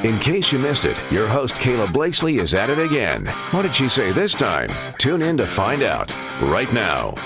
In case you missed it, your host Kayla Blakesley is at it again. What did she say this time? Tune in to find out right now.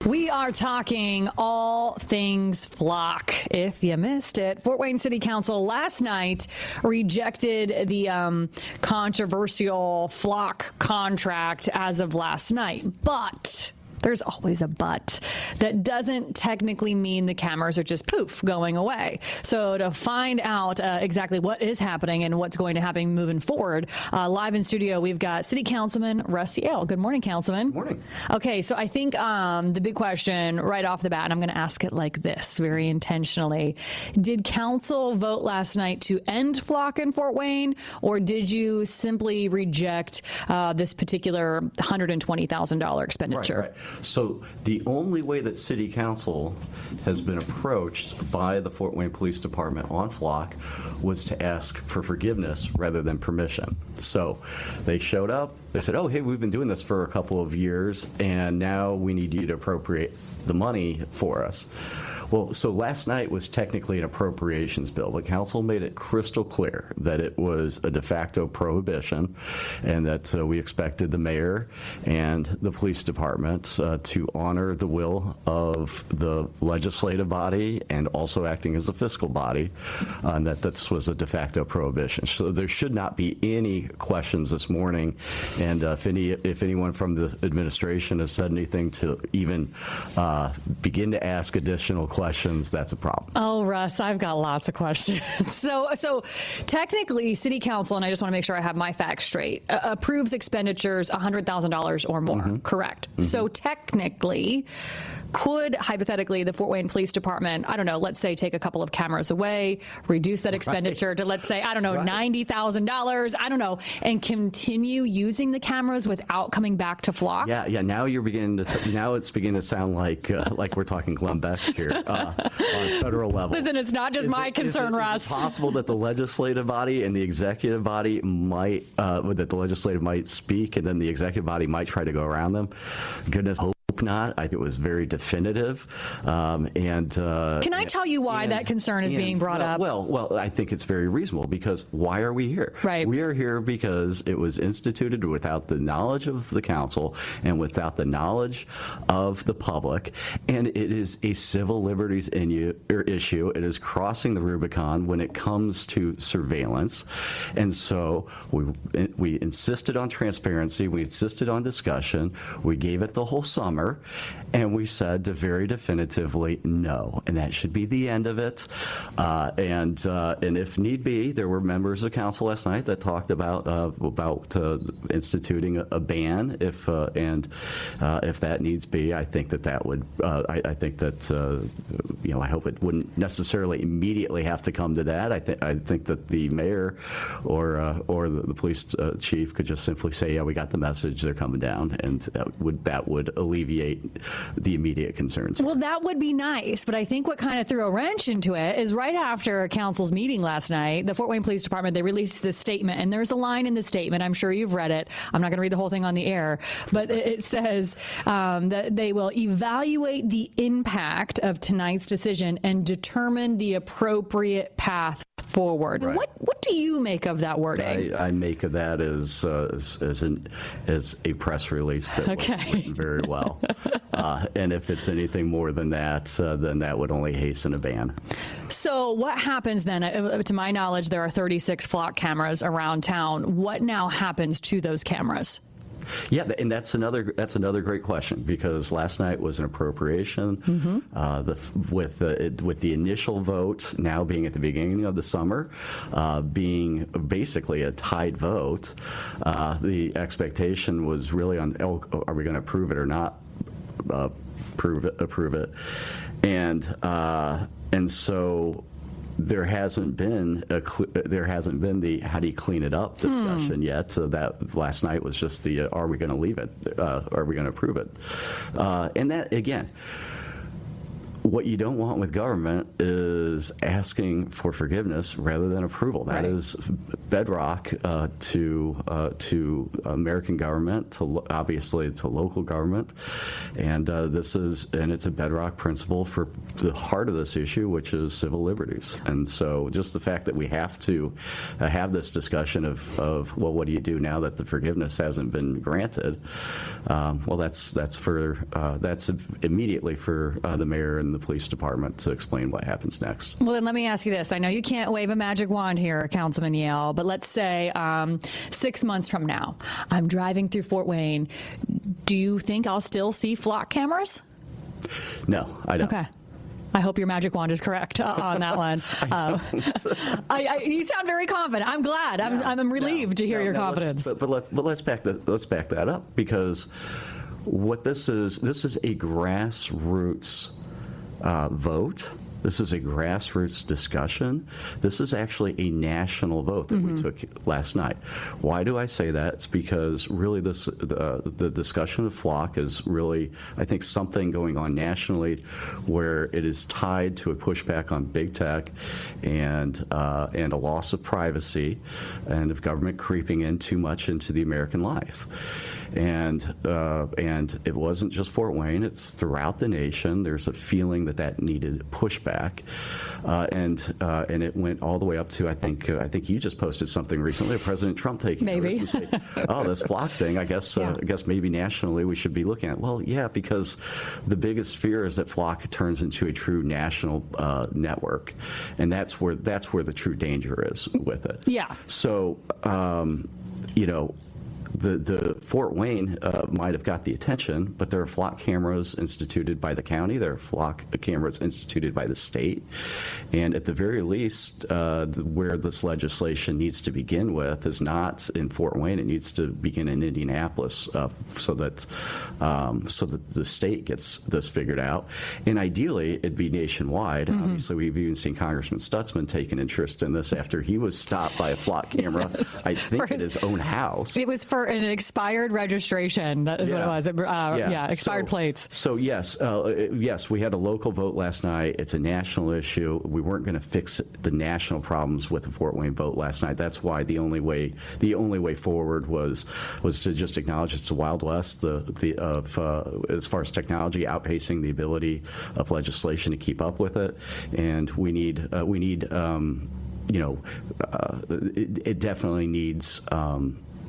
We are talking all things flock. If you missed it, Fort Wayne City Council last night rejected the controversial flock contract as of last night. But there's always a but. That doesn't technically mean the cameras are just poof, going away. So to find out exactly what is happening and what's going to happen moving forward, live in studio, we've got City Councilman Russ Jehl. Good morning, Councilman. Good morning. Okay, so I think the big question right off the bat, and I'm going to ask it like this very intentionally. Did council vote last night to end flock in Fort Wayne, or did you simply reject this particular $120,000 expenditure? Right. So the only way that City Council has been approached by the Fort Wayne Police Department on flock was to ask for forgiveness rather than permission. So they showed up, they said, oh, hey, we've been doing this for a couple of years, and now we need you to appropriate the money for us. Well, so last night was technically an appropriations bill, but council made it crystal clear that it was a de facto prohibition, and that we expected the mayor and the police department to honor the will of the legislative body and also acting as a fiscal body, and that this was a de facto prohibition. So there should not be any questions this morning, and if anyone from the administration has said anything to even begin to ask additional questions, that's a problem. Oh, Russ, I've got lots of questions. So technically, City Council, and I just want to make sure I have my facts straight, approves expenditures $100,000 or more, correct? Mm-hmm. So technically, could, hypothetically, the Fort Wayne Police Department, I don't know, let's say take a couple of cameras away, reduce that expenditure to, let's say, I don't know, $90,000, I don't know, and continue using the cameras without coming back to flock? Yeah. Now you're beginning to. Now it's beginning to sound like we're talking Glenn Beck here on federal level. Listen, it's not just my concern, Russ. Is it possible that the legislative body and the executive body might that the legislative might speak, and then the executive body might try to go around them? Goodness. Not. I think it was very definitive. Can I tell you why that concern is being brought up? Well, I think it's very reasonable, because why are we here? Right. We are here because it was instituted without the knowledge of the council and without the knowledge of the public, and it is a civil liberties issue. It is crossing the Rubicon when it comes to surveillance, and so we insisted on transparency. We insisted on discussion. We gave it the whole summer. And we said very definitively no, and that should be the end of it. And if need be, there were members of council last night that talked about instituting a ban if that needs be. I think that would. I think that I hope it wouldn't necessarily immediately have to come to that. I think that the mayor or the police chief could just simply say, yeah, we got the message, they're coming down, and that would alleviate the immediate concerns. Well, that would be nice, but I think what kind of threw a wrench into it is right after council's meeting last night, the Fort Wayne Police Department, they released this statement, and there's a line in the statement, I'm sure you've read it, I'm not going to read the whole thing on the air, but it says that they will evaluate the impact of tonight's decision and determine the appropriate path forward. Right. What do you make of that wording? I make of that as a press release that was written very well. And if it's anything more than that, then that would only hasten a ban. So what happens then? To my knowledge, there are 36 flock cameras around town. What now happens to those cameras? Yeah, and that's another great question, because last night was an appropriation. Mm-hmm. With the initial vote now being at the beginning of the summer, being basically a tied vote, the expectation was really on, are we going to approve it or not approve it, and so. There hasn't been the how do you clean it up discussion yet. So that last night was just the are we going to leave it? Are we going to approve it? And that again, what you don't want with government is asking for forgiveness rather than approval. That is bedrock to American government, obviously to local government, and it's a bedrock principle for the heart of this issue, which is civil liberties. And so, just the fact that we have to have this discussion of well, what do you do now that the forgiveness hasn't been granted? Well, that's immediately for the mayor and the police department to explain what happens next. Well, then let me ask you this. I know you can't wave a magic wand here, Councilman Jehl, but let's say 6 months from now, I'm driving through Fort Wayne. Do you think I'll still see flock cameras? No, I don't. Okay. I hope your magic wand is correct on that one. You sound very confident. I'm glad. I'm relieved to hear your confidence. But let's back that up, because what this is a grassroots vote. This is a grassroots discussion. This is actually a national vote that we took last night. Why do I say that? It's because really the discussion of flock is really, I think, something going on nationally where it is tied to a pushback on big tech and a loss of privacy and of government creeping in too much into the American life. And it wasn't just Fort Wayne; it's throughout the nation. There's a feeling that needed pushback, and it went all the way up to I think you just posted something recently of President Trump taking notice and saying, "Oh, this flock thing. I guess maybe nationally we should be looking at." Well, yeah, because the biggest fear is that flock turns into a true national network, and that's where the true danger is with it. Yeah. So, The Fort Wayne might have got the attention, but there are flock cameras instituted by the county. There are flock cameras instituted by the state. And at the very least, where this legislation needs to begin with is not in Fort Wayne. It needs to begin in Indianapolis so that the state gets this figured out. And ideally, it'd be nationwide. Obviously, we've even seen Congressman Stutzman take an interest in this after he was stopped by a flock camera, I think, at his own house. It was for an expired registration. That is what it was. Expired plates. So yes, we had a local vote last night. It's a national issue. We weren't going to fix the national problems with the Fort Wayne vote last night. That's why the only way forward was to just acknowledge it's a Wild West as far as technology outpacing the ability of legislation to keep up with it, and it definitely needs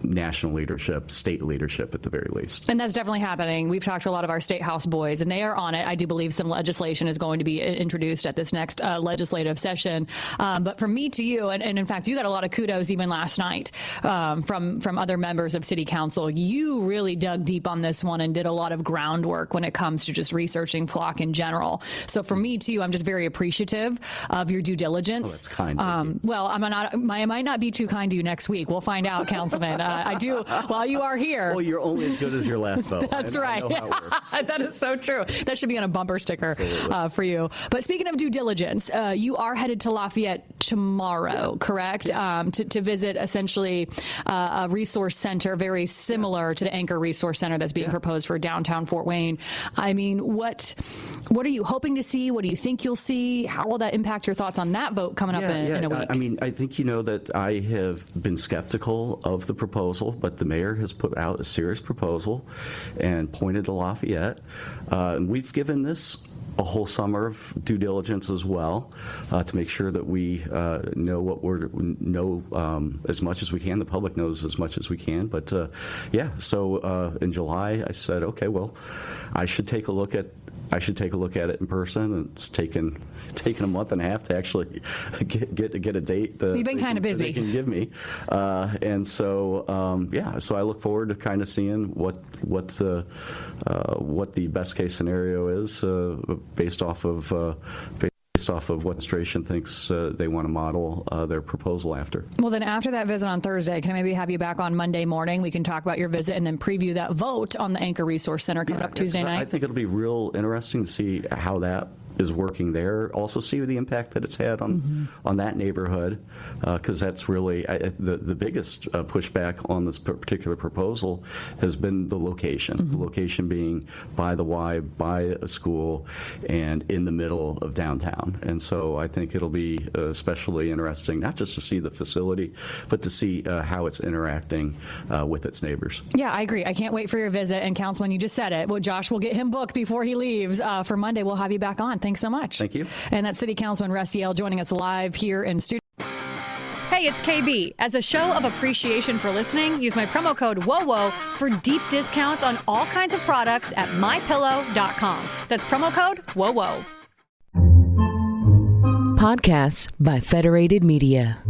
national leadership, state leadership at the very least. And that's definitely happening. We've talked to a lot of our state house boys, and they are on it. I do believe some legislation is going to be introduced at this next legislative session. But from me to you, and in fact, you got a lot of kudos even last night from other members of City Council. You really dug deep on this one and did a lot of groundwork when it comes to just researching flock in general. So from me to you, I'm just very appreciative of your due diligence. Oh, that's kind of you. Well, I might not be too kind to you next week. We'll find out, Councilman. I do. While you are here. Well, you're only as good as your last vote. That's right. I know how it works. That is so true. That should be on a bumper sticker for you. But speaking of due diligence, you are headed to Lafayette tomorrow, correct? To visit essentially a resource center very similar to the Anchor Resource Center that's being proposed for downtown Fort Wayne. I mean, what are you hoping to see? What do you think you'll see? How will that impact your thoughts on that vote coming up in a week? I mean, I think you know that I have been skeptical of the proposal, but the mayor has put out a serious proposal and pointed to Lafayette. We've given this a whole summer of due diligence as well to make sure that we know as much as we can. The public knows as much as we can. But so in July, I said, okay, well, I should take a look at it in person, and it's taken a month and a half to actually get a date. You've been kind of busy. They can give me, and so so I look forward to kind of seeing what the best case scenario is based off of what administration thinks they want to model their proposal after. Well, then after that visit on Thursday, can I maybe have you back on Monday morning? We can talk about your visit and then preview that vote on the Anchor Resource Center coming up Tuesday night. I think it'll be real interesting to see how that is working there also see the impact that it's had on that neighborhood, because that's really the biggest pushback on this particular proposal has been the location. The location being by the Y, by a school, and in the middle of downtown. And so I think it'll be especially interesting, not just to see the facility, but to see how it's interacting with its neighbors. Yeah, I agree. I can't wait for your visit. And Councilman, you just said it. Well, Josh, we'll get him booked before he leaves for Monday. We'll have you back on. Thanks so much. Thank you. And that's City Councilman Russ Jehl joining us live here in studio. Hey, it's KB. As a show of appreciation for listening, use my promo code WOWO for deep discounts on all kinds of products at mypillow.com. That's promo code WOWO. Podcasts by Federated Media.